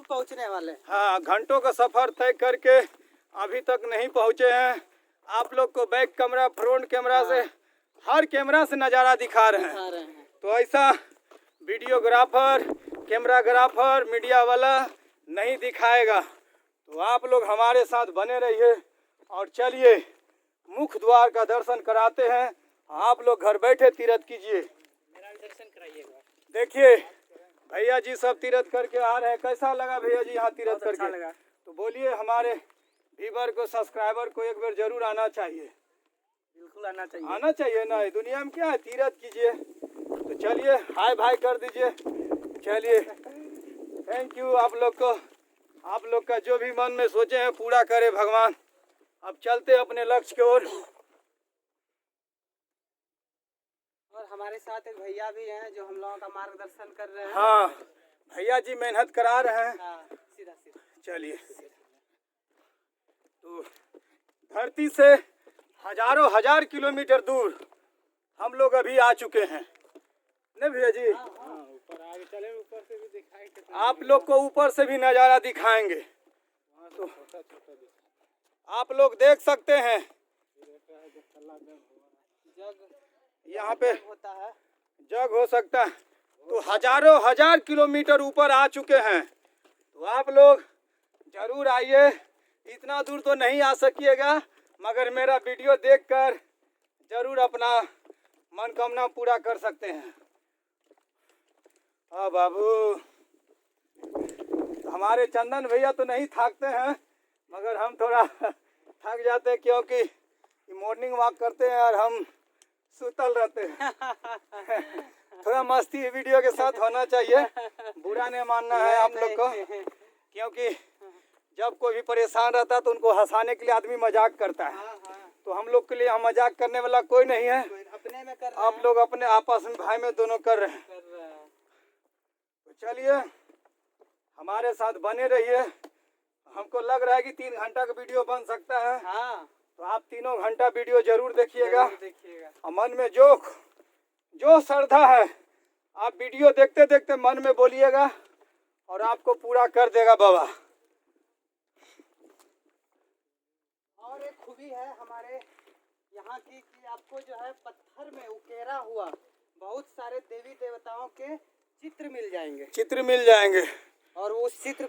पहुंचने वाले। हाँ, घंटों का सफर तय करके अभी तक नहीं पहुंचे हैं। आप लोग को बैक कैमरा, फ्रंट कैमरा से, हर कैमरा से नज़ारा दिखा रहे हैं। तो ऐसा वीडियोग्राफर, कैमराग्राफर, मीडिया वाला नहीं दिखाएगा। तो आप लोग हमारे साथ बने रहिए और चलिए मुख्य द्वार का दर्शन कराते हैं। आप लोग घर बैठे तीर्थ कीजिए। मेरा भी दर्शन कराइएगा। देखिए भैया जी सब तीर्थ करके आ रहे हैं। कैसा लगा भैया जी यहाँ तीर्थ करके? अच्छा लगा। तो बोलिए हमारे व्यूअर को, सब्सक्राइबर को एक बार जरूर आना चाहिए। बिल्कुल आना चाहिए। आना चाहिए ना, दुनिया में क्या है, तीर्थ कीजिए। तो चलिए हाय भाई कर दीजिए। चलिए थैंक यू आप लोग को। आप लोग का जो भी मन में सोचे हैं पूरा करे भगवान। अब चलते अपने लक्ष्य की ओर। और हमारे साथ एक भैया भी हैं जो हम लोगों का मार्गदर्शन कर रहे हैं। हाँ भैया जी मेहनत करा रहे हैं। हाँ, सीधा सीधा। चलिए तो धरती से हजारों हजार किलोमीटर दूर हम लोग अभी आ चुके हैं नहीं भैया जी? ऊपर आगे चले, ऊपर से भी दिखाई। आप लोग को ऊपर से भी नज़ारा दिखाएंगे। तो आप लोग देख सकते हैं यहाँ पे होता है, जग हो सकता है। तो हजारों हजार किलोमीटर ऊपर आ चुके हैं। तो आप लोग जरूर आइए। इतना दूर तो नहीं आ सकिएगा मगर मेरा वीडियो देखकर जरूर अपना मनोकामना पूरा कर सकते हैं। हाँ बाबू, हमारे चंदन भैया तो नहीं थकते हैं मगर हम थोड़ा थक जाते हैं क्योंकि मॉर्निंग वॉक करते हैं और हम सुतल रहते हैं। थोड़ा मस्ती वीडियो के साथ होना चाहिए, बुरा नहीं मानना है आप लोग को। क्योंकि जब कोई भी परेशान रहता है तो उनको हंसाने के लिए आदमी मजाक करता है। तो हम लोग के लिए हम मजाक करने वाला कोई नहीं है। अपने में कर आप लोग अपने आपस में भाई में दोनों कर रहे हैं। तो चलिए हमारे साथ बने रहिए। हमको लग रहा है कि 3 घंटा का वीडियो बन सकता है। हाँ, तो आप 3 घंटा वीडियो जरूर देखिएगा। देखिएगा। और मन में जो श्रद्धा है आप वीडियो देखते देखते मन में बोलिएगा और आपको पूरा कर देगा बाबा। और एक खूबी है हमारे यहाँ की कि आपको जो है पत्थर में उकेरा हुआ बहुत सारे देवी देवताओं के चित्र मिल जाएंगे। चित्र मिल जाएंगे और उस चित्र